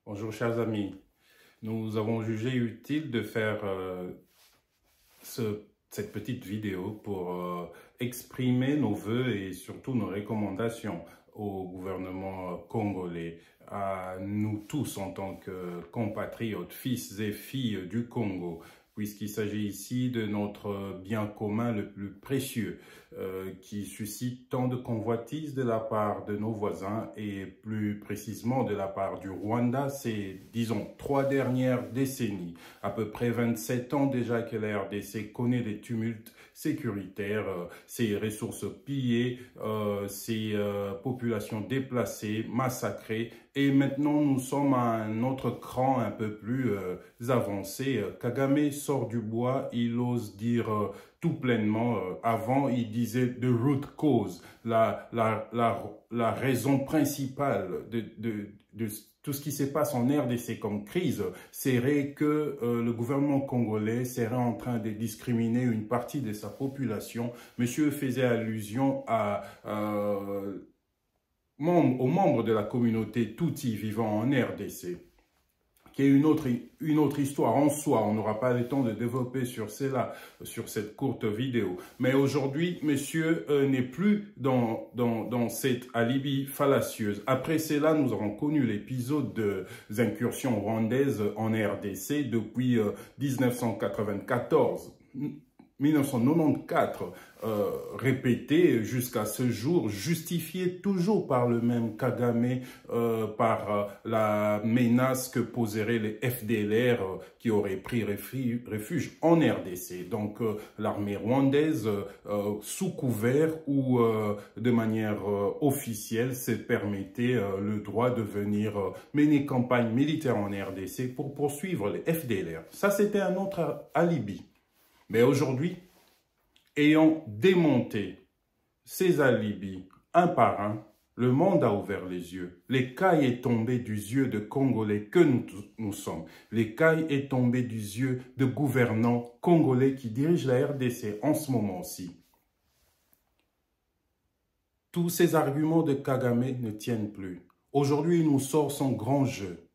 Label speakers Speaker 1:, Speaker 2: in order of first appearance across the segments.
Speaker 1: Bonjour chers amis, nous avons jugé utile de faire cette petite vidéo pour exprimer nos vœux et surtout nos recommandations au gouvernement congolais, à nous tous en tant que compatriotes, fils et filles du Congo, puisqu'il s'agit ici de notre bien commun le plus précieux, qui suscite tant de convoitises de la part de nos voisins et plus précisément de la part du Rwanda ces, disons, 3 dernières décennies. À peu près 27 ans déjà que la RDC connaît des tumultes sécuritaires, ses ressources pillées, ses populations déplacées, massacrées. Et maintenant, nous sommes à un autre cran un peu plus avancé. Kagame sort du bois, il ose dire tout pleinement. Avant, il disait « the root cause », la raison principale de tout ce qui se passe en RDC comme crise serait que le gouvernement congolais serait en train de discriminer une partie de sa population. Monsieur faisait allusion aux membres de la communauté Tutsi vivant en RDC, qui est une autre histoire en soi. On n'aura pas le temps de développer sur cela, sur cette courte vidéo. Mais aujourd'hui, monsieur n'est plus dans cette alibi fallacieuse. Après cela, nous avons connu l'épisode des incursions rwandaises en RDC depuis 1994. 1994, répété jusqu'à ce jour, justifié toujours par le même Kagame, par la menace que poseraient les FDLR qui auraient pris refuge en RDC. Donc l'armée rwandaise, sous couvert ou de manière officielle, se permettait le droit de venir mener campagne militaire en RDC pour poursuivre les FDLR. Ça, c'était un autre alibi. Mais aujourd'hui, ayant démonté ces alibis un par un, le monde a ouvert les yeux. L'écaille est tombée du yeux de Congolais que nous sommes. L'écaille est tombée du yeux de gouvernants congolais qui dirigent la RDC en ce moment-ci. Tous ces arguments de Kagame ne tiennent plus. Aujourd'hui, il nous sort son grand jeu.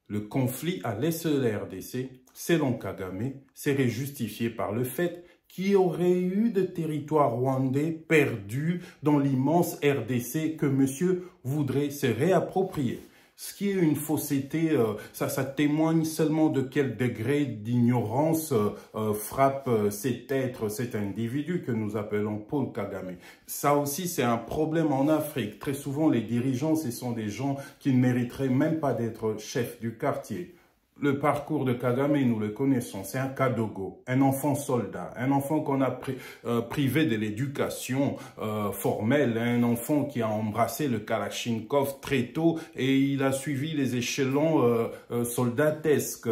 Speaker 1: Le conflit à l'est de la RDC, selon Kagame, serait justifié par le fait qu'il y aurait eu de territoires rwandais perdus dans l'immense RDC que monsieur voudrait se réapproprier. Ce qui est une fausseté, ça témoigne seulement de quel degré d'ignorance frappe cet être, cet individu que nous appelons Paul Kagame. Ça aussi, c'est un problème en Afrique. Très souvent, les dirigeants, ce sont des gens qui ne mériteraient même pas d'être chefs du quartier. Le parcours de Kagame, nous le connaissons, c'est un Kadogo, un enfant soldat, un enfant qu'on a privé de l'éducation formelle, un enfant qui a embrassé le Kalachnikov très tôt et il a suivi les échelons soldatesques,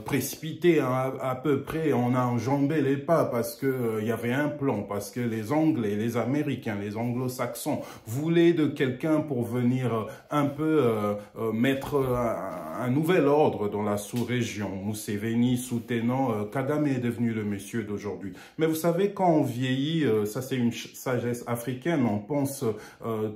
Speaker 1: précipités à peu près. On a enjambé les pas parce que y avait un plan, parce que les Anglais, les Américains, les Anglo-Saxons voulaient de quelqu'un pour venir un peu mettre un nouvel ordre dans la sous-région. Museveni soutenant, Kagame est devenu le monsieur d'aujourd'hui. Mais vous savez, quand on vieillit, ça c'est une sagesse africaine, on pense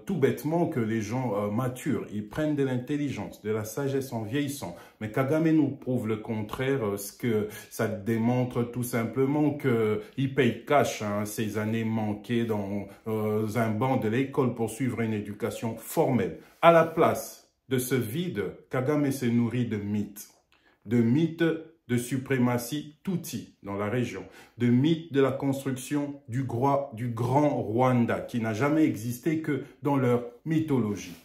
Speaker 1: tout bêtement que les gens maturent. Ils prennent de l'intelligence, de la sagesse en vieillissant. Mais Kagame nous prouve le contraire, ce que ça démontre tout simplement qu'il paye cash ces années manquées dans un banc de l'école pour suivre une éducation formelle. À la place de ce vide, Kagame se nourrit de mythes de suprématie Tutsi dans la région, de mythes de la construction du grand Rwanda qui n'a jamais existé que dans leur mythologie.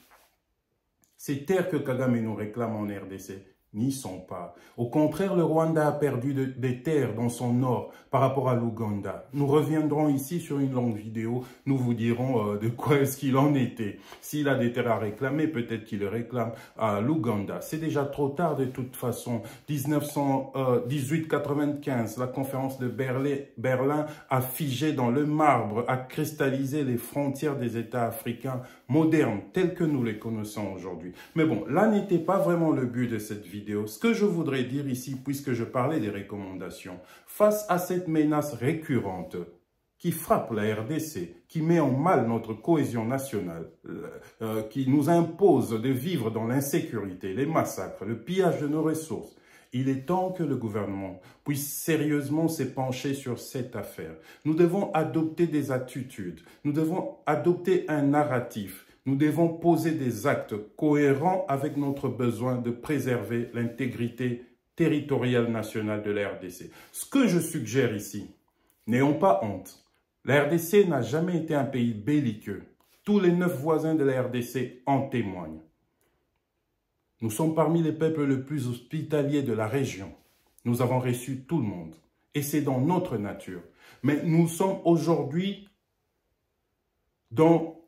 Speaker 1: Ces terres que Kagame nous réclame en RDC n'y sont pas. Au contraire, le Rwanda a perdu des terres dans son nord par rapport à l'Ouganda. Nous reviendrons ici sur une longue vidéo, nous vous dirons de quoi est-ce qu'il en était. S'il a des terres à réclamer, peut-être qu'il le réclame à l'Ouganda. C'est déjà trop tard de toute façon. 1895, la conférence de Berlin a figé dans le marbre, a cristallisé les frontières des États africains modernes, tels que nous les connaissons aujourd'hui. Mais bon, là n'était pas vraiment le but de cette vidéo. Ce que je voudrais dire ici, puisque je parlais des recommandations, face à cette menace récurrente qui frappe la RDC, qui met en mal notre cohésion nationale, qui nous impose de vivre dans l'insécurité, les massacres, le pillage de nos ressources. Il est temps que le gouvernement puisse sérieusement se pencher sur cette affaire. Nous devons adopter des attitudes, nous devons adopter un narratif, nous devons poser des actes cohérents avec notre besoin de préserver l'intégrité territoriale nationale de la RDC. Ce que je suggère ici, n'ayons pas honte. La RDC n'a jamais été un pays belliqueux. Tous les 9 voisins de la RDC en témoignent. Nous sommes parmi les peuples les plus hospitaliers de la région. Nous avons reçu tout le monde. Et c'est dans notre nature. Mais nous sommes aujourd'hui dans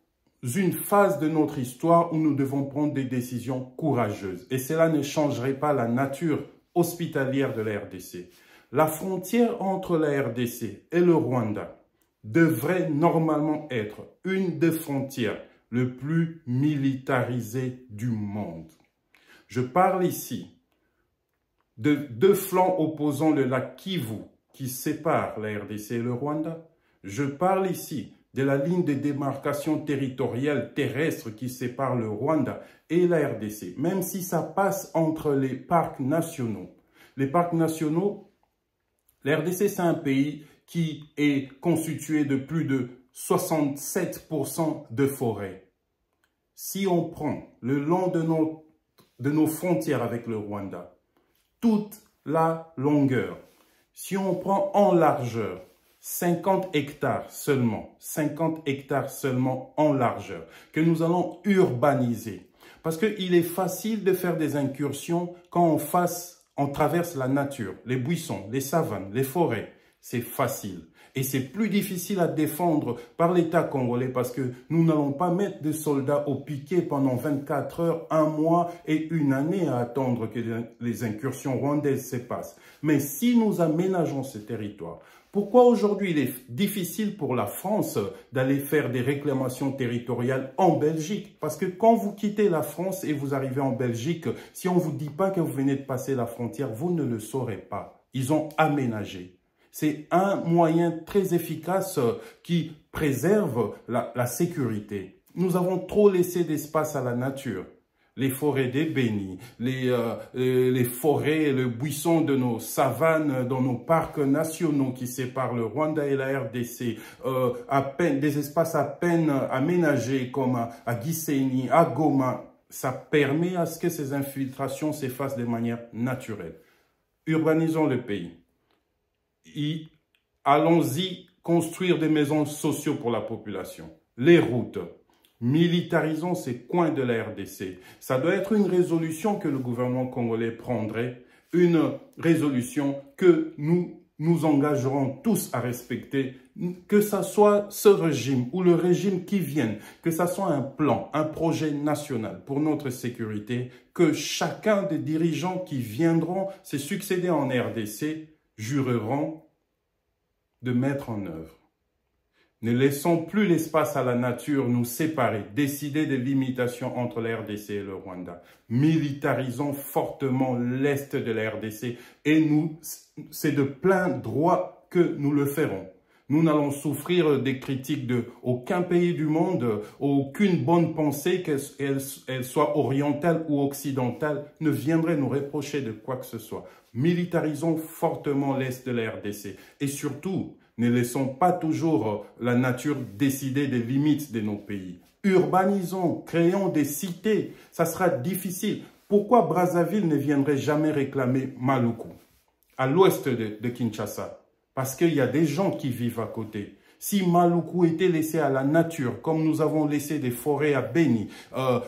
Speaker 1: une phase de notre histoire où nous devons prendre des décisions courageuses. Et cela ne changerait pas la nature hospitalière de la RDC. La frontière entre la RDC et le Rwanda devrait normalement être une des frontières les plus militarisées du monde. Je parle ici de 2 flancs opposant le lac Kivu qui sépare la RDC et le Rwanda. Je parle ici de la ligne de démarcation territoriale terrestre qui sépare le Rwanda et la RDC, même si ça passe entre les parcs nationaux. Les parcs nationaux, la RDC c'est un pays qui est constitué de plus de 67% de forêts. Si on prend le long de nos frontières avec le Rwanda, toute la longueur, si on prend en largeur, 50 hectares seulement en largeur, que nous allons urbaniser. Parce qu'il est facile de faire des incursions quand on traverse la nature, les buissons, les savanes, les forêts. C'est facile. Et c'est plus difficile à défendre par l'État congolais parce que nous n'allons pas mettre des soldats au piquet pendant 24 heures, 1 mois et 1 année à attendre que les incursions rwandaises se passent. Mais si nous aménageons ce territoire, pourquoi aujourd'hui il est difficile pour la France d'aller faire des réclamations territoriales en Belgique? Parce que quand vous quittez la France et vous arrivez en Belgique, si on ne vous dit pas que vous venez de passer la frontière, vous ne le saurez pas. Ils ont aménagé. C'est un moyen très efficace qui préserve la sécurité. Nous avons trop laissé d'espace à la nature. Les forêts des Bénis, les forêts, le buisson de nos savanes, dans nos parcs nationaux qui séparent le Rwanda et la RDC, des espaces à peine aménagés comme à Gisenyi, à Goma, ça permet à ce que ces infiltrations s'effacent de manière naturelle. Urbanisons le pays. Allons-y construire des maisons sociaux pour la population, les routes. Militarisons ces coins de la RDC. Ça doit être une résolution que le gouvernement congolais prendrait, une résolution que nous nous engagerons tous à respecter, que ce soit ce régime ou le régime qui vienne, que ce soit un plan, un projet national pour notre sécurité, que chacun des dirigeants qui viendront se succéder en RDC jureront de mettre en œuvre. Ne laissons plus l'espace à la nature nous séparer, décider des limitations entre la RDC et le Rwanda. Militarisons fortement l'Est de la RDC et c'est de plein droit que nous le ferons. Nous n'allons souffrir des critiques de aucun pays du monde, aucune bonne pensée, qu'elle soit orientale ou occidentale, ne viendrait nous reprocher de quoi que ce soit. Militarisons fortement l'Est de la RDC et surtout, ne laissons pas toujours la nature décider des limites de nos pays. Urbanisons, créons des cités, ça sera difficile. Pourquoi Brazzaville ne viendrait jamais réclamer Maluku, à l'ouest de Kinshasa? Parce qu'il y a des gens qui vivent à côté. Si Maluku était laissé à la nature, comme nous avons laissé des forêts à Béni,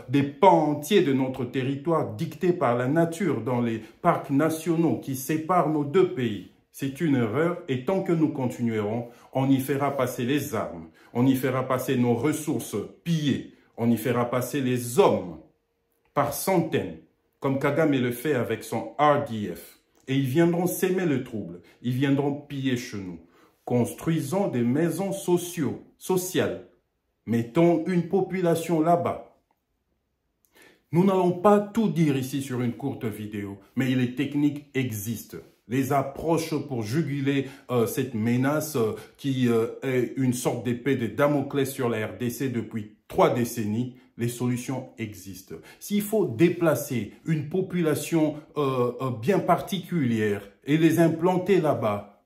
Speaker 1: des pans entiers de notre territoire dictés par la nature dans les parcs nationaux qui séparent nos 2 pays, c'est une erreur et tant que nous continuerons, on y fera passer les armes, on y fera passer nos ressources pillées, on y fera passer les hommes par centaines, comme Kagame le fait avec son RDF. Et ils viendront s'aimer le trouble, ils viendront piller chez nous. Construisons des maisons sociales, mettons une population là-bas. Nous n'allons pas tout dire ici sur une courte vidéo, mais les techniques existent. les approches pour juguler cette menace qui est une sorte d'épée de Damoclès sur la RDC depuis 3 décennies, les solutions existent. S'il faut déplacer une population bien particulière et les implanter là-bas,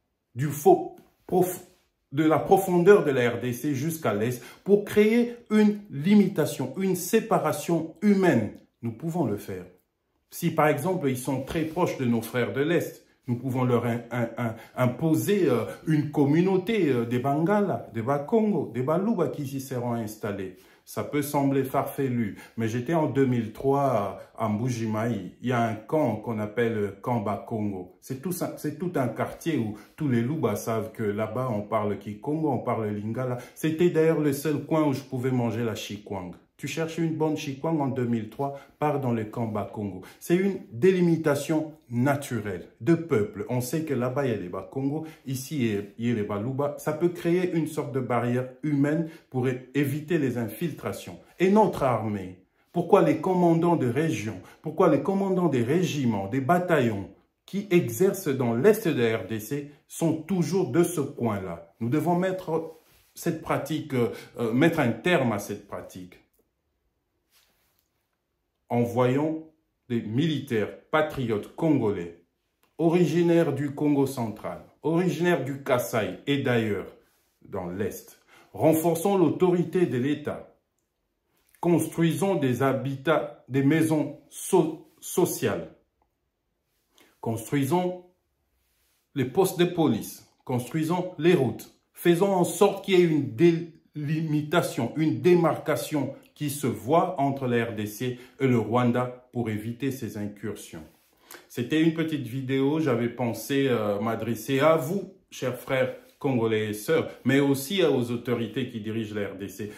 Speaker 1: de la profondeur de la RDC jusqu'à l'Est, pour créer une limitation, une séparation humaine, nous pouvons le faire. Si par exemple ils sont très proches de nos frères de l'Est, nous pouvons leur imposer une communauté des Bangala, des Bakongo, des Baluba qui s'y seront installés. Ça peut sembler farfelu, mais j'étais en 2003 à Mbujimayi. Il y a un camp qu'on appelle camp Bakongo. C'est tout un quartier où tous les Luba savent que là-bas on parle Kikongo, on parle Lingala. C'était d'ailleurs le seul coin où je pouvais manger la chikwang. Tu cherches une bonne chikwang en 2003, pars dans le camp Bakongo. C'est une délimitation naturelle de peuple. On sait que là-bas, il y a les Bakongo, ici, il y a les Baluba. Ça peut créer une sorte de barrière humaine pour éviter les infiltrations. Et notre armée, pourquoi les commandants de régions, pourquoi les commandants des régiments, des bataillons qui exercent dans l'Est de la RDC sont toujours de ce coin-là? Nous devons mettre cette pratique, mettre un terme à cette pratique. En voyant des militaires patriotes congolais, originaires du Congo central, originaires du Kasaï et d'ailleurs dans l'Est. Renforçons l'autorité de l'État. Construisons des habitats, des maisons sociales. Construisons les postes de police. Construisons les routes. Faisons en sorte qu'il y ait une délimitation, une démarcation qui se voit entre la RDC et le Rwanda pour éviter ces incursions. C'était une petite vidéo, j'avais pensé m'adresser à vous, chers frères congolais et sœurs, mais aussi aux autorités qui dirigent la RDC.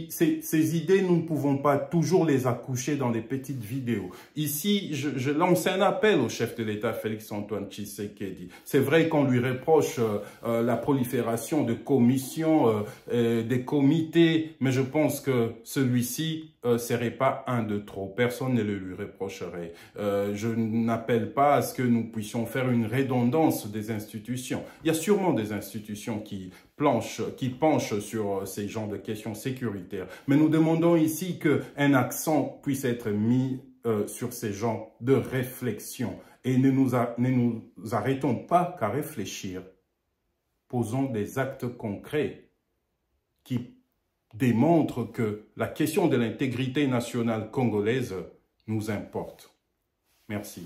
Speaker 1: Ces idées, nous ne pouvons pas toujours les accoucher dans des petites vidéos. Ici, je lance un appel au chef de l'État, Félix-Antoine Tshisekedi. C'est vrai qu'on lui reproche la prolifération de commissions, des comités, mais je pense que celui-ci serait pas un de trop. Personne ne le lui reprocherait. Je n'appelle pas à ce que nous puissions faire une redondance des institutions. Il y a sûrement des institutions qui penchent sur ces genres de questions sécuritaires. Mais nous demandons ici qu'un accent puisse être mis sur ces genres de réflexion. Et ne nous arrêtons pas qu'à réfléchir. Posons des actes concrets qui démontrent que la question de l'intégrité nationale congolaise nous importe. Merci.